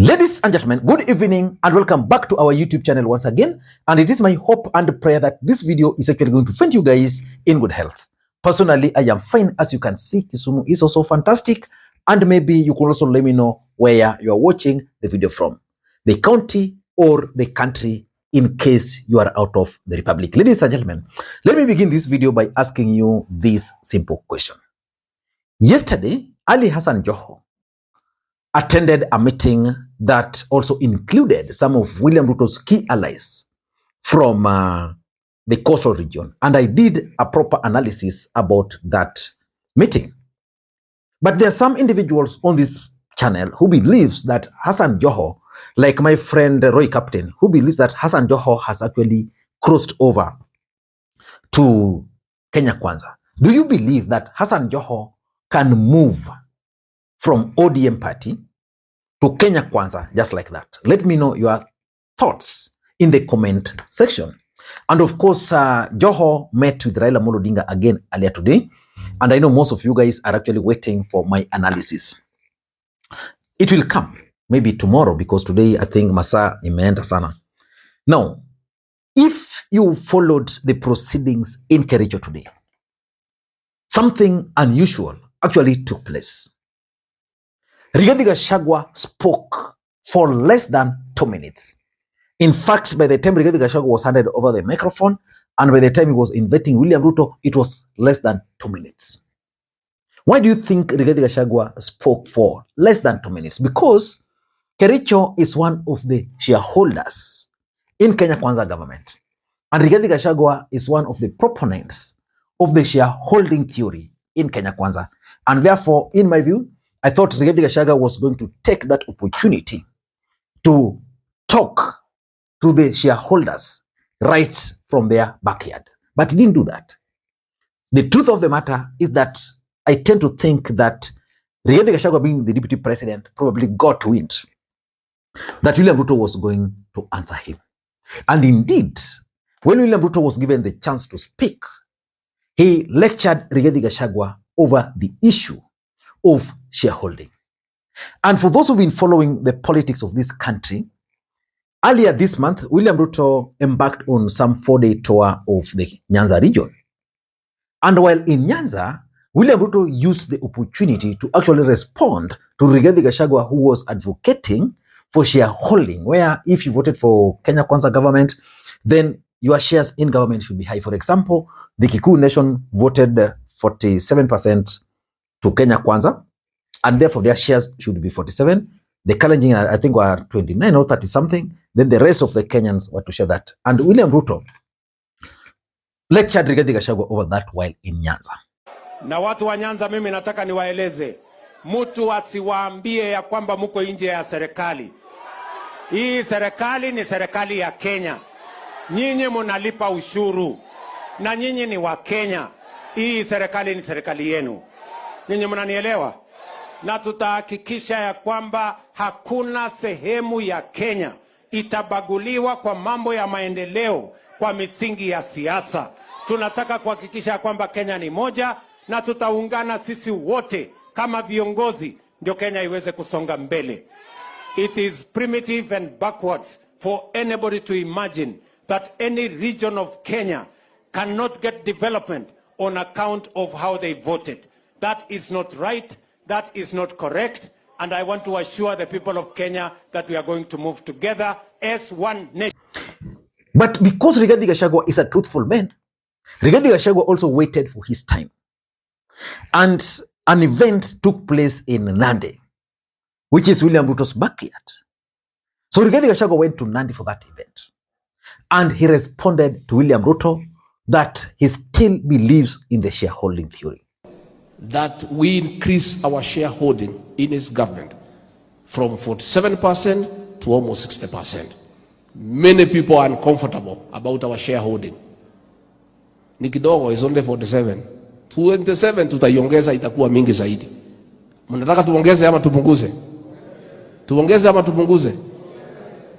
Ladies and gentlemen, good evening and welcome back to our YouTube channel once again. And it is my hope and prayer that this video is actually going to find you guys in good health. Personally, I am fine. As you can see, Kisumu is also fantastic. And maybe you can also let me know where you are watching the video from. The county or the country in case you are out of the republic. Ladies and gentlemen, let me begin this video by asking you this simple question. Yesterday, Ali Hassan Joho attended a meeting that also included some of William Ruto's key allies from the coastal region. And I did a proper analysis about that meeting. But there are some individuals on this channel who believes that Hassan Joho, like my friend Roy Captain, who believes that Hassan Joho has actually crossed over to Kenya Kwanza. Do you believe that Hassan Joho can move from ODM party to Kenya Kwanza just like that? Let me know your thoughts in the comment section. And of course, Joho met with Raila Odinga again earlier today. And I know most of you guys are actually waiting for my analysis. It will come maybe tomorrow because today I think Masa imeenda sana. Now, if you followed the proceedings in Kericho today, something unusual actually took place. Rigathi Gachagua spoke for less than 2 minutes. In fact, by the time Rigathi Gachagua was handed over the microphone, and by the time he was inviting William Ruto, it was less than 2 minutes. Why do you think Rigathi Gachagua spoke for less than 2 minutes? Because Kericho is one of the shareholders in Kenya Kwanza government. And Rigathi Gachagua is one of the proponents of the shareholding theory in Kenya Kwanza. And therefore, in my view, I thought Rigathi Gachagua was going to take that opportunity to talk to the shareholders right from their backyard. But he didn't do that. The truth of the matter is that I tend to think that Rigathi Gachagua, being the deputy president, probably got wind that William Ruto was going to answer him. And indeed, when William Ruto was given the chance to speak, he lectured Rigathi Gachagua over the issue of shareholding. And for those who've been following the politics of this country, earlier this month, William Ruto embarked on some 4-day tour of the Nyanza region. And while in Nyanza, William Ruto used the opportunity to actually respond to Rigathi Gachagua, who was advocating for shareholding, where if you voted for Kenya Kwanza government, then your shares in government should be high. For example, the Kikuyu Nation voted 47% to Kenya Kwanza, and therefore their shares should be 47. The Kalenjin, I think, were 29 or 30 something. Then the rest of the Kenyans were to share that. And William Ruto lectured Rigathi Gachagua over that while in Nyanza. Na watu wa Nyanza, mimi nataka niwaeleze, mtu asiwaambie ya kwamba muko nje ya serikali. Hii serikali ni serikali ya Kenya. Nyinyi munalipa ushuru na nyinyi ni wa Kenya. Hii serikali ni serikali yenu. Nyinyi mnanielewa? Na tutahakikisha ya kwamba hakuna sehemu ya Kenya itabaguliwa kwa mambo ya maendeleo kwa misingi ya siasa. Tunataka kuhakikisha kwamba Kenya ni moja na tutaungana sisi wote kama viongozi ndio Kenya iweze kusonga mbele. It is primitive and backwards for anybody to imagine that any region of Kenya cannot get development on account of how they voted. That is not right. That is not correct. And I want to assure the people of Kenya that we are going to move together as one nation. But because Rigathi Gachagua is a truthful man, Rigathi Gachagua also waited for his time. And an event took place in Nandi, which is William Ruto's backyard. So Rigathi Gachagua went to Nandi for that event. And he responded to William Ruto that he still believes in the shareholding theory. That we increase our shareholding in his government from 47% to almost 60%. Many people are uncomfortable about our shareholding. Ni kidogo is only 47. 27 tutaiongeza itakuwa mingi zaidi. Mnataka tuongeze ama tupunguze? Tuongeze ama tupunguze?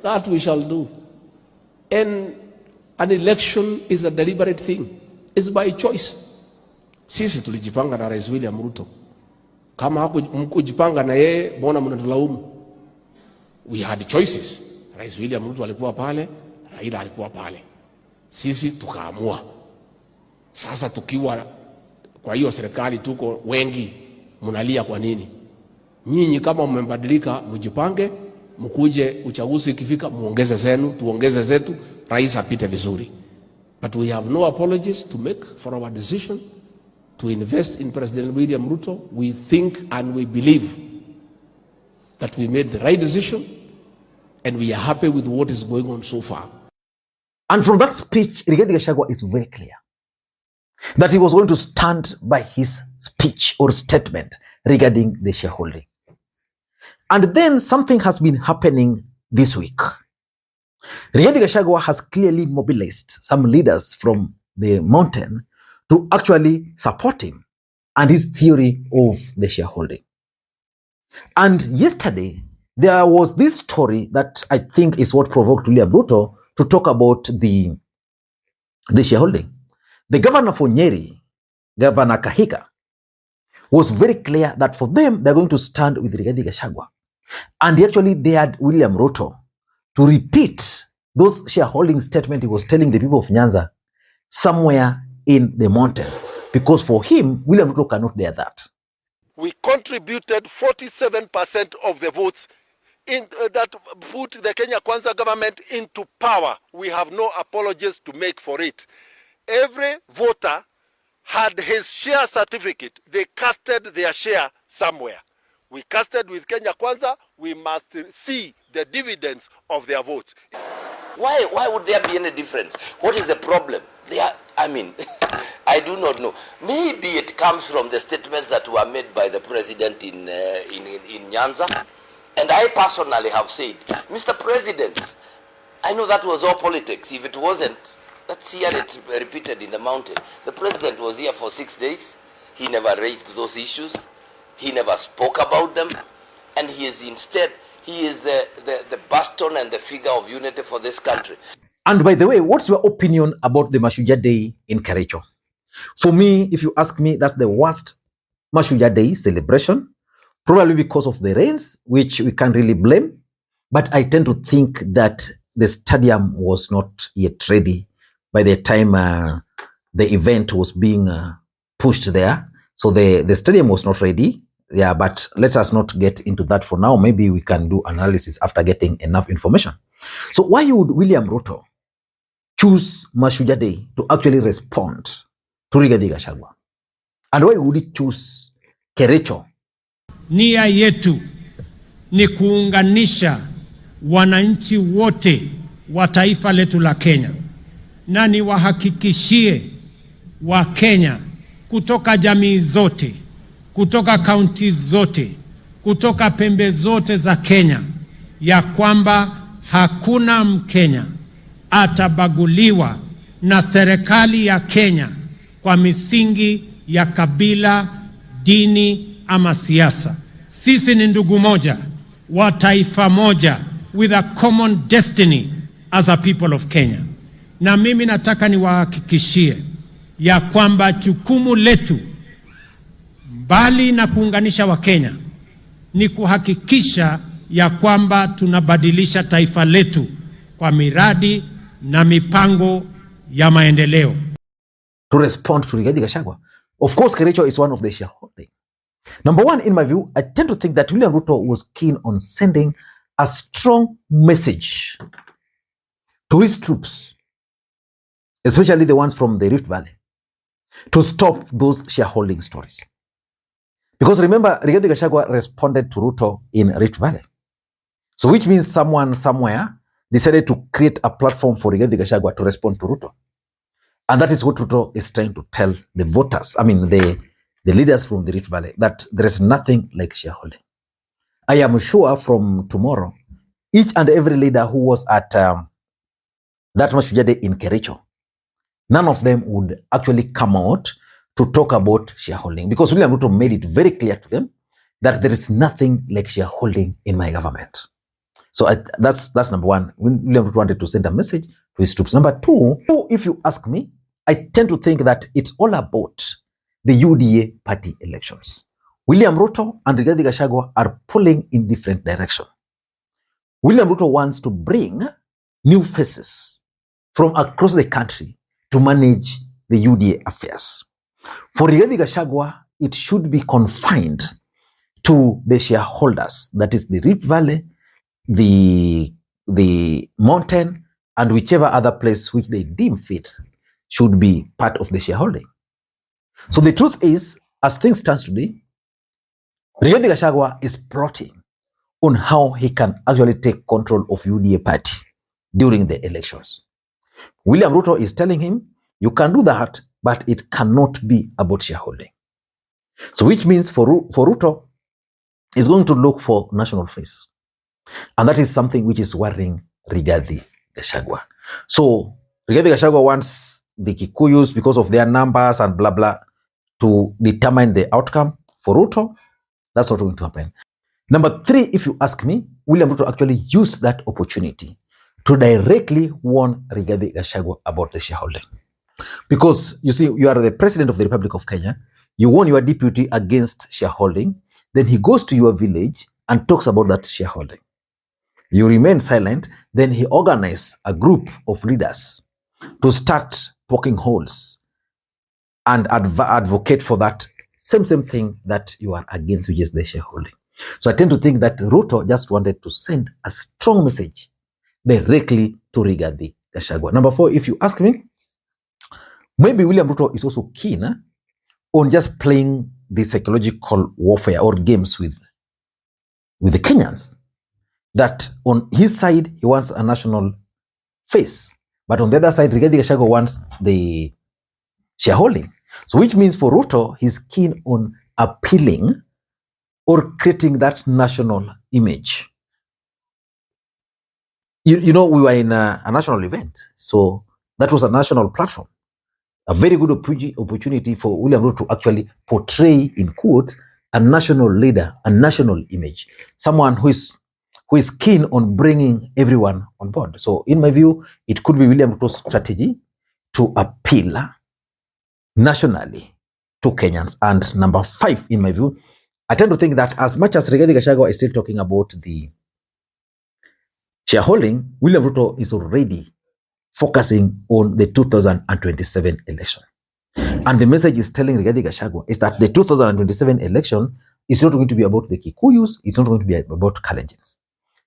That we shall do. And an election is a deliberate thing. It's by choice. Sisi tulijipanga na Rais William Ruto. Kama mkujipanga na yeye, mbona mnatulaumu? we had choices. Rais William Ruto alikuwa pale, Raila alikuwa pale. Sisi tukaamua. Sasa tukiwa kwa hiyo serikali tuko wengi, mnalia kwa nini? Nyinyi kama mmebadilika, mjipange, mkuje uchaguzi ikifika muongeze zenu, tuongeze zetu, rais apite vizuri. But we have no apologies to make for our decision to invest in President William Ruto. We think and we believe that we made the right decision, and we are happy with what is going on so far. And from that speech, Rigathi Gachagua is very clear that he was going to stand by his speech or statement regarding the shareholding. And then something has been happening this week. Rigathi Gachagua has clearly mobilized some leaders from the mountain to actually support him and his theory of the shareholding. And yesterday, there was this story that I think is what provoked William Ruto to talk about the shareholding. The governor for Nyeri, Governor Kahiga, was very clear that for them, they're going to stand with Rigathi Gachagua. And he actually dared William Ruto to repeat those shareholding statements he was telling the people of Nyanza somewhere in the mountain. Because for him, William Ruto cannot dare that. We contributed 47% of the votes in that put the Kenya Kwanza government into power. We have no apologies to make for it. Every voter had his share certificate. They casted their share somewhere. We casted with Kenya Kwanza. We must see the dividends of their votes. Why would there be any difference? What is the problem? I do not know. Maybe it comes from the statements that were made by the president in Nyanza. And I personally have said, Mr. President, I know that was all politics. If it wasn't, let's hear it repeated in the mountain. The president was here for 6 days. He never raised those issues. He never spoke about them. And he is instead, he is the bastion and the figure of unity for this country. And by the way, what's your opinion about the Mashujaa Day in Kericho? For me, if you ask me, that's the worst Mashujaa Day celebration, probably because of the rains, which we can't really blame. But I tend to think that the stadium was not yet ready by the time the event was being pushed there. So the stadium was not ready. Yeah, but let us not get into that for now. Maybe we can do analysis after getting enough information. So why would William Ruto choose Mashujaa Day to actually respond to Rigathi Gachagua? And why would he choose Kericho? Nia yetu ni kuunganisha wananchi wote wa taifa letu la Kenya, na ni wahakikishie wa Kenya kutoka jamii zote, kutoka kaunti zote, kutoka pembe zote za Kenya, ya kwamba hakuna Mkenya atabaguliwa na serikali ya Kenya kwa misingi ya kabila, dini ama siasa. Sisi ni ndugu moja wa taifa moja with a common destiny as a people of Kenya. Na mimi nataka niwahakikishie ya kwamba jukumu letu mbali na kuunganisha wa Kenya ni kuhakikisha ya kwamba tunabadilisha taifa letu kwa miradi na mipango ya maendeleo. To respond to Rigathi Gachagua, of course, Kericho is one of the shareholding. Number one, in my view, I tend to think that William Ruto was keen on sending a strong message to his troops, especially the ones from the Rift Valley, to stop those shareholding stories. Because remember, Rigathi Gachagua responded to Ruto in Rift Valley. So which means someone somewhere decided to create a platform for Rigathi Gachagua to respond to Ruto. And that is what Ruto is trying to tell the voters, the leaders from the Rift Valley, that there is nothing like shareholding. I am sure from tomorrow, each and every leader who was at that Mashujaa Day in Kericho, none of them would actually come out to talk about shareholding, because William Ruto made it very clear to them that there is nothing like shareholding in my government. So that's number one. William Ruto wanted to send a message to his troops. Number two, if you ask me, I tend to think that it's all about the UDA party elections. William Ruto and Rigathi Gachagua are pulling in different directions. William Ruto wants to bring new faces from across the country to manage the UDA affairs. For Rigathi Gachagua, it should be confined to the shareholders, that is the Rift Valley, the mountain, and whichever other place which they deem fit should be part of the shareholding. So the truth is, as things stand today, Rigathi Gachagua is plotting on how he can actually take control of UDA party during the elections. William Ruto is telling him, you can do that, but it cannot be about shareholding. So which means for Ruto, is going to look for national face. And that is something which is worrying Rigathi Gachagua. So Rigathi Gachagua wants the Kikuyus, because of their numbers and blah, blah, to determine the outcome. For Ruto, that's not going to happen. Number 3, if you ask me, William Ruto actually used that opportunity to directly warn Rigathi Gachagua about the shareholding. Because you see, you are the president of the Republic of Kenya, you warn your deputy against shareholding, then he goes to your village and talks about that shareholding. You remain silent, then he organizes a group of leaders to start poking holes and advocate for that same thing that you are against, which is the shareholding. So I tend to think that Ruto just wanted to send a strong message directly to Rigathi Gachagua. Number 4, if you ask me, maybe William Ruto is also keen on just playing the psychological warfare or games with the Kenyans. That on his side, he wants a national face. But on the other side, Rigathi Gachagua wants the shareholding. So which means for Ruto, he's keen on appealing or creating that national image. You know, we were in a national event. So that was a national platform. A very good opportunity for William Ruto to actually portray, in quotes, a national leader, a national image. Someone who is keen on bringing everyone on board. So in my view, it could be William Ruto's strategy to appeal nationally to Kenyans. And number 5, in my view, I tend to think that as much as Rigathi Gachagua is still talking about the shareholding, William Ruto is already focusing on the 2027 election. And the message is telling Rigathi Gachagua is that the 2027 election is not going to be about the Kikuyus, it's not going to be about Kalenjins.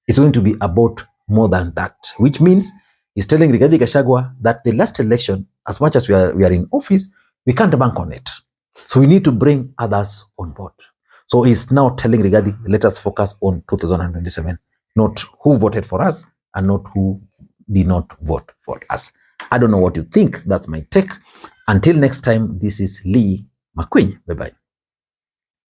It's going to be about more than that, which means he's telling Rigathi Gachagua that the last election, as much as we are in office, we can't bank on it. So we need to bring others on board. So he's now telling Rigathi, let us focus on 2027, not who voted for us and not who did not vote for us. I don't know what you think. That's my take. Until next time, this is Lee Makwiny. Bye-bye.